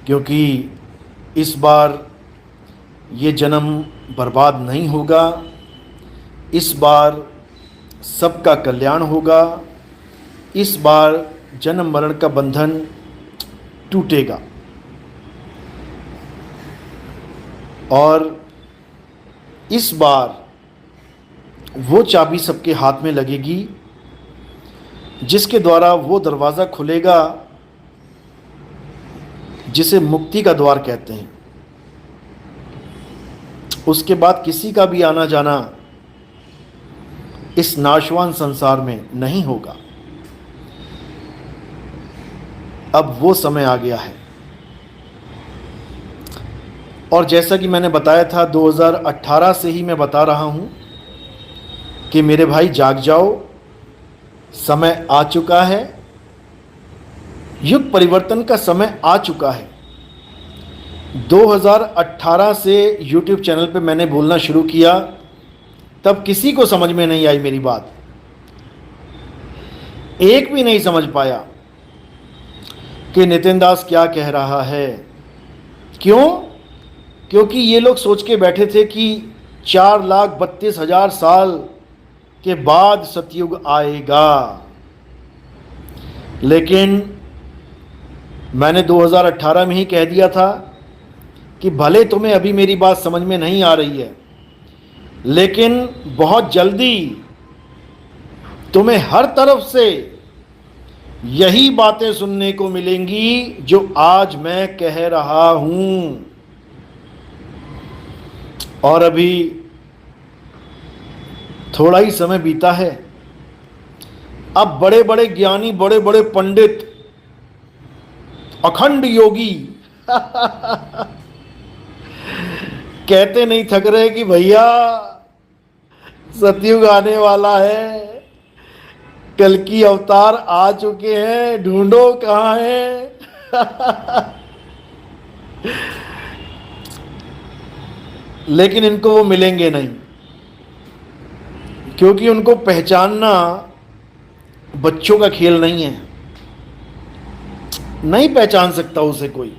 क्योंकि इस बार ये जन्म बर्बाद नहीं होगा। इस बार सबका कल्याण होगा। इस बार जन्म मरण का बंधन टूटेगा और इस बार वो चाबी सबके हाथ में लगेगी जिसके द्वारा वो दरवाज़ा खुलेगा जिसे मुक्ति का द्वार कहते हैं। उसके बाद किसी का भी आना जाना इस नाशवान संसार में नहीं होगा। अब वो समय आ गया है और जैसा कि मैंने बताया था 2018 से ही मैं बता रहा हूँ कि मेरे भाई जाग जाओ, समय आ चुका है, युग परिवर्तन का समय आ चुका है। 2018 से YouTube चैनल पे मैंने बोलना शुरू किया, तब किसी को समझ में नहीं आई मेरी बात, एक भी नहीं समझ पाया कि नितिन दास क्या कह रहा है। क्यों? क्योंकि ये लोग सोच के बैठे थे कि 4,32,000 साल के बाद सतयुग आएगा। लेकिन मैंने 2018 में ही कह दिया था कि भले तुम्हें अभी मेरी बात समझ में नहीं आ रही है, लेकिन बहुत जल्दी तुम्हें हर तरफ से यही बातें सुनने को मिलेंगी जो आज मैं कह रहा हूं। और अभी थोड़ा ही समय बीता है, अब बड़े बड़े ज्ञानी, बड़े बड़े पंडित, अखंड योगी कहते नहीं थक रहे कि भैया सतयुग आने वाला है, कल की अवतार आ चुके हैं, ढूंढो कहाँ है। लेकिन इनको वो मिलेंगे नहीं, क्योंकि उनको पहचानना बच्चों का खेल नहीं है। नहीं पहचान सकता उसे कोई।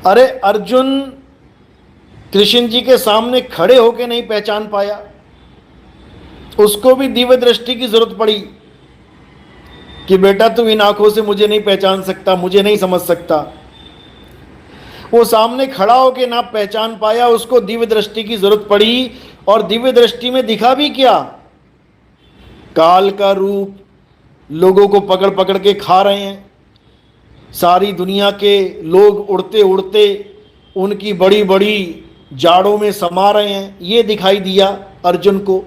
अरे अर्जुन कृष्ण जी के सामने खड़े होके नहीं पहचान पाया, उसको भी दिव्य दृष्टि की जरूरत पड़ी कि बेटा तू इन आंखों से मुझे नहीं पहचान सकता, मुझे नहीं समझ सकता। वो सामने खड़ा होके ना पहचान पाया, उसको दिव्य दृष्टि की जरूरत पड़ी। और दिव्य दृष्टि में दिखा भी क्या? काल का रूप लोगों को पकड़ पकड़ के खा रहे हैं। सारी दुनिया के लोग उड़ते उड़ते उनकी बड़ी बड़ी जाड़ों में समा रहे हैं, ये दिखाई दिया अर्जुन को।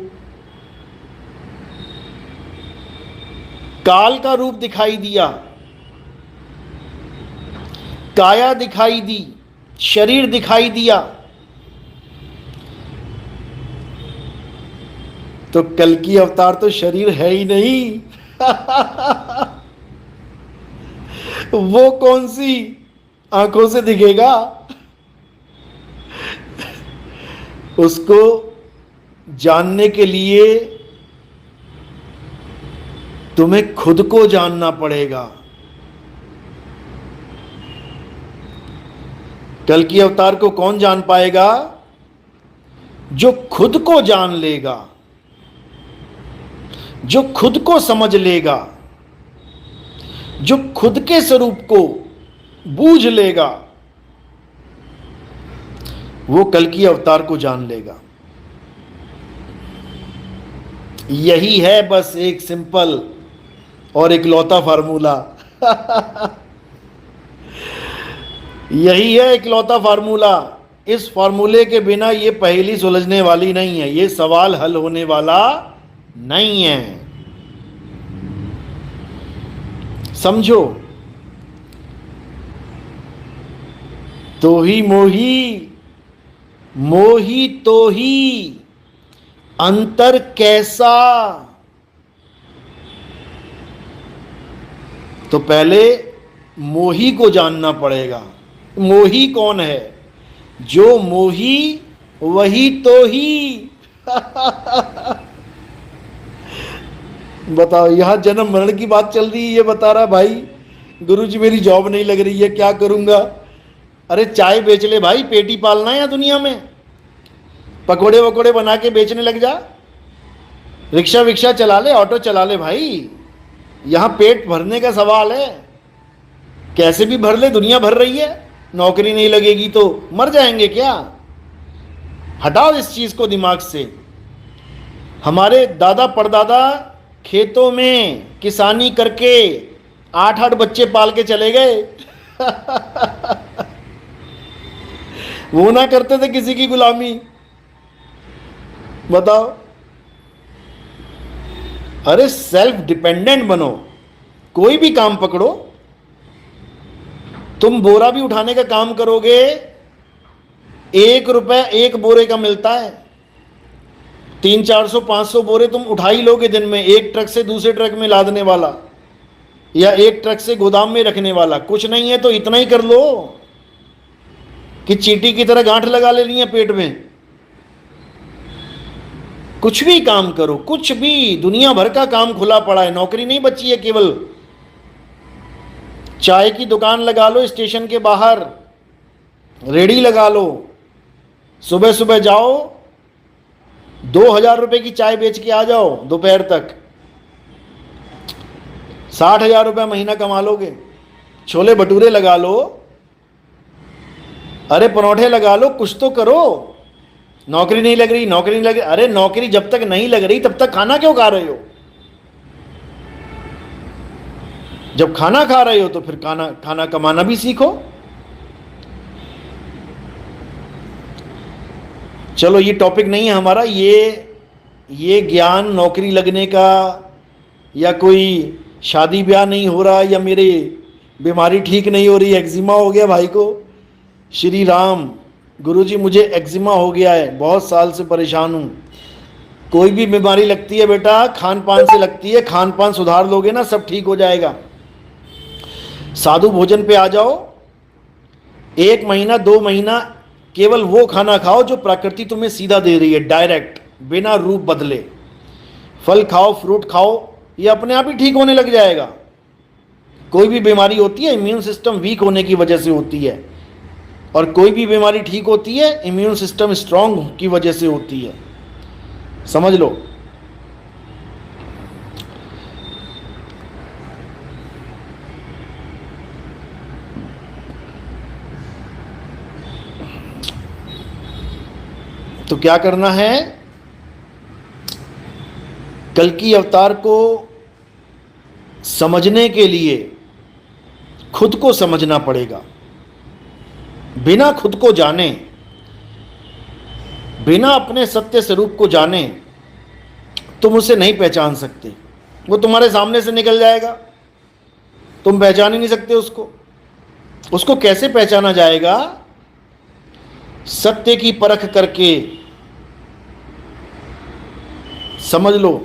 काल का रूप दिखाई दिया, काया दिखाई दी, शरीर दिखाई दिया। तो कल की अवतार तो शरीर है ही नहीं। वो कौन सी आंखों से दिखेगा? उसको जानने के लिए तुम्हें खुद को जानना पड़ेगा। कल की अवतार को कौन जान पाएगा? जो खुद को जान लेगा, जो खुद को समझ लेगा, जो खुद के स्वरूप को बूझ लेगा, वो कल की अवतार को जान लेगा। यही है बस एक सिंपल और इकलौता फार्मूला। यही है इकलौता फार्मूला। इस फार्मूले के बिना ये पहेली सुलझने वाली नहीं है, ये सवाल हल होने वाला नहीं है। समझो। तो ही मोही, मोही तो ही, अंतर कैसा। तो पहले मोही को जानना पड़ेगा। मोही कौन है? जो मोही वही तो ही। बताओ, यहां जन्म मरण की बात चल रही है, ये बता रहा भाई गुरुजी मेरी जॉब नहीं लग रही है, क्या करूंगा? अरे चाय बेच ले भाई, पेटी पालना है या दुनिया में? पकोड़े वकोड़े बना के बेचने लग जा, रिक्शा विक्शा चला ले, ऑटो चला ले भाई। यहां पेट भरने का सवाल है, कैसे भी भर ले, दुनिया भर रही है। नौकरी नहीं लगेगी तो मर जाएंगे क्या? हटाओ इस चीज को दिमाग से। हमारे दादा परदादा खेतों में किसानी करके 8-8 बच्चे पाल के चले गए। वो ना करते थे किसी की गुलामी? बताओ। अरे सेल्फ डिपेंडेंट बनो, कोई भी काम पकड़ो। तुम बोरा भी उठाने का काम करोगे, 1 रुपए 1 बोरे का मिलता है। 300-400-500 बोरे तुम उठा ही लोगे दिन में, एक ट्रक से दूसरे ट्रक में लादने वाला या एक ट्रक से गोदाम में रखने वाला। कुछ नहीं है तो इतना ही कर लो कि चींटी की तरह गांठ लगा लेनी है पेट में। कुछ भी काम करो, कुछ भी, दुनिया भर का काम खुला पड़ा है, नौकरी नहीं बची है केवल। चाय की दुकान लगा लो स्टेशन के बाहर, रेडी लगा लो, सुबह सुबह जाओ, 2,000 रुपए की चाय बेच के आ जाओ, दोपहर तक 60,000 रुपये महीना कमा लोगे। छोले भटूरे लगा लो, अरे परोठे लगा लो, कुछ तो करो। नौकरी नहीं लग रही, नौकरी नहीं लग रही, अरे नौकरी जब तक नहीं लग रही तब तक खाना क्यों खा रहे हो? जब खाना खा रहे हो तो फिर खाना कमाना भी सीखो। चलो ये टॉपिक नहीं है हमारा, ये ज्ञान नौकरी लगने का, या कोई शादी ब्याह नहीं हो रहा, या मेरे बीमारी ठीक नहीं हो रही, एक्जिमा हो गया भाई को। श्री राम, गुरुजी मुझे एक्जिमा हो गया है, बहुत साल से परेशान हूँ। कोई भी बीमारी लगती है बेटा खान पान से लगती है, खान पान सुधार लोगे ना सब ठीक हो जाएगा। साधु भोजन पे आ जाओ, 1 महीना 2 महीना केवल वो खाना खाओ जो प्रकृति तुम्हें सीधा दे रही है, डायरेक्ट, बिना रूप बदले। फल खाओ, फ्रूट खाओ, ये अपने आप ही ठीक होने लग जाएगा। कोई भी बीमारी होती है इम्यून सिस्टम वीक होने की वजह से होती है, और कोई भी बीमारी ठीक होती है इम्यून सिस्टम स्ट्रांग की वजह से होती है, समझ लो। तो क्या करना है? कल की अवतार को समझने के लिए खुद को समझना पड़ेगा। बिना खुद को जाने, बिना अपने सत्य स्वरूप को जाने तुम उसे नहीं पहचान सकते। वो तुम्हारे सामने से निकल जाएगा, तुम पहचान ही नहीं सकते उसको। उसको कैसे पहचाना जाएगा? सत्य की परख करके, समझ लो,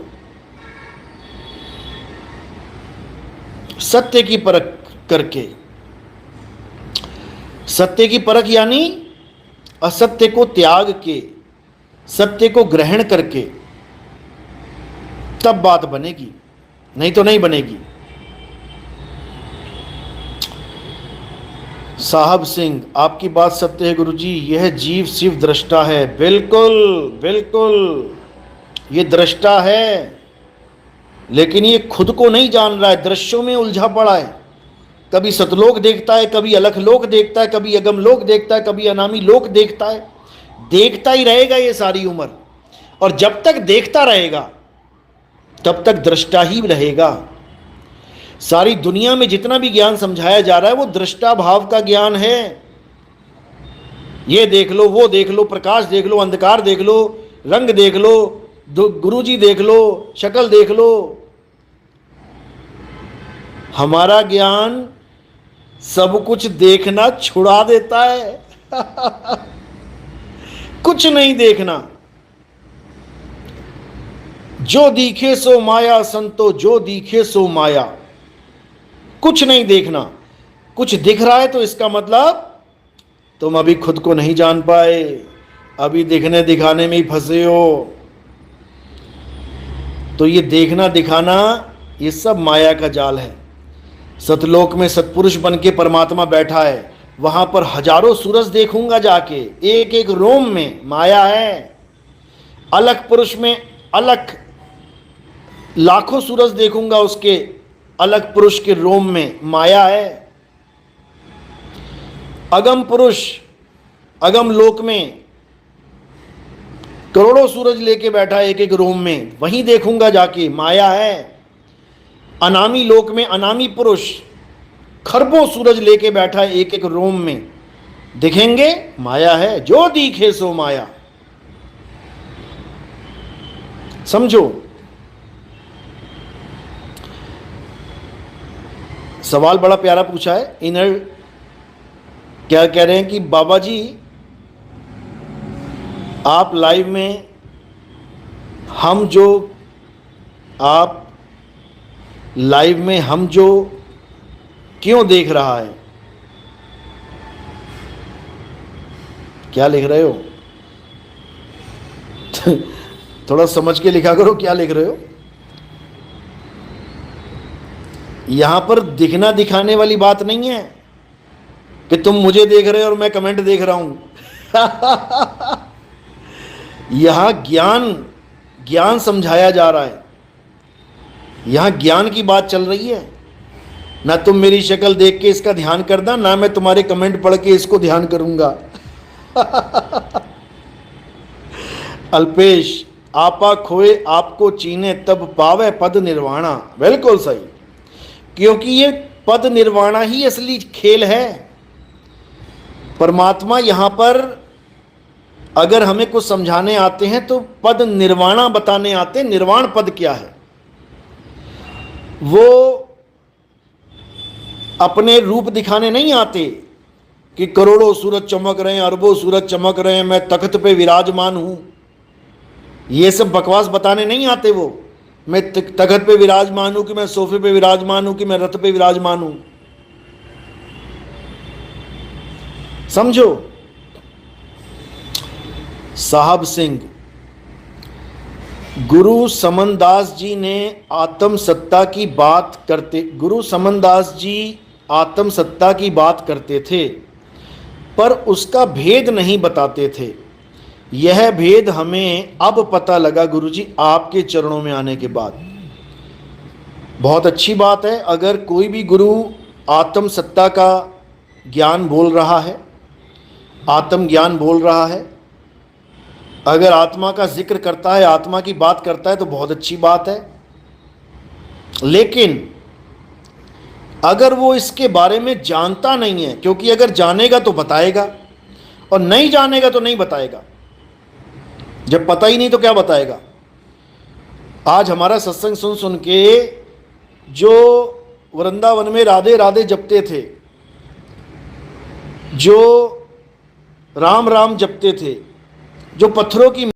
सत्य की परख करके। सत्य की परख यानी असत्य को त्याग के, सत्य को ग्रहण करके, तब बात बनेगी, नहीं तो नहीं बनेगी। साहब सिंह, आपकी बात सत्य है गुरुजी, यह जीव शिव दृष्टा है। बिल्कुल बिल्कुल, ये दृष्टा है, लेकिन ये खुद को नहीं जान रहा है, दृश्यों में उलझा पड़ा है। कभी सतलोक देखता है, कभी अलख लोक देखता है, कभी अगम लोक देखता है, कभी अनामी लोक देखता है। देखता ही रहेगा ये सारी उम्र, और जब तक देखता रहेगा तब तक दृष्टा ही रहेगा। सारी दुनिया में जितना भी ज्ञान समझाया जा रहा है वो दृष्टा भाव का ज्ञान है। ये देख लो, वो देख लो, प्रकाश देख लो, अंधकार देख लो, रंग देख लो, गुरुजी देख लो, शक्ल देख लो। हमारा ज्ञान सब कुछ देखना छुड़ा देता है। कुछ नहीं देखना। जो दिखे सो माया संतो, जो दिखे सो माया। कुछ नहीं देखना। कुछ दिख रहा है तो इसका मतलब तुम अभी खुद को नहीं जान पाए, अभी दिखने दिखाने में ही फंसे हो। तो ये देखना दिखाना ये सब माया का जाल है। सतलोक में सतपुरुष बन के परमात्मा बैठा है, वहां पर हजारों सूरज देखूंगा जाके, एक एक रोम में माया है। अलख पुरुष में अलख लाखों सूरज देखूंगा, उसके अलग पुरुष के रोम में माया है। अगम पुरुष अगम लोक में करोड़ों सूरज लेके बैठा है एक एक रोम में, वहीं देखूंगा जाके, माया है। अनामी लोक में अनामी पुरुष खरबों सूरज लेके बैठा है एक एक रोम में, दिखेंगे, माया है। जो दिखे सो माया। समझो। सवाल बड़ा प्यारा पूछा है। इनर क्या कह रहे हैं कि बाबा जी आप लाइव में हम जो क्यों देख रहा है? क्या लिख रहे हो? थोड़ा समझ के लिखा करो, क्या लिख रहे हो? यहां पर दिखना दिखाने वाली बात नहीं है कि तुम मुझे देख रहे हो और मैं कमेंट देख रहा हूं। यहां ज्ञान समझाया जा रहा है, यहां ज्ञान की बात चल रही है। ना तुम मेरी शक्ल देख के इसका ध्यान करना, ना मैं तुम्हारे कमेंट पढ़ के इसको ध्यान करूंगा। अल्पेश, आपा खोए आपको चीने तब पावे पद निर्वाणा। बिल्कुल सही, क्योंकि ये पद निर्वाणा ही असली खेल है। परमात्मा यहां पर अगर हमें कुछ समझाने आते हैं तो पद निर्वाणा बताने आते हैं। निर्वाण पद क्या है? वो अपने रूप दिखाने नहीं आते कि करोड़ों सूरज चमक रहे हैं, अरबों सूरज चमक रहे हैं, मैं तख्त पे विराजमान हूं। ये सब बकवास बताने नहीं आते वो। मैं तख्त पे विराजमान हूं कि मैं सोफे पे विराजमान हूं कि मैं रथ पे विराजमान हूं। समझो। साहब सिंह, गुरु समनदास जी ने आत्म सत्ता की बात करते गुरु समनदास जी आत्म सत्ता की बात करते थे, पर उसका भेद नहीं बताते थे। यह भेद हमें अब पता लगा गुरुजी आपके चरणों में आने के बाद। बहुत अच्छी बात है। अगर कोई भी गुरु आत्म सत्ता का ज्ञान बोल रहा है, आत्म ज्ञान बोल रहा है, अगर आत्मा का जिक्र करता है, आत्मा की बात करता है, तो बहुत अच्छी बात है। लेकिन अगर वो इसके बारे में जानता नहीं है, क्योंकि अगर जानेगा तो बताएगा और नहीं जानेगा तो नहीं बताएगा। जब पता ही नहीं तो क्या बताएगा? आज हमारा सत्संग सुन सुन के जो वृंदावन में राधे राधे जपते थे, जो राम राम जपते थे, जो पत्थरों की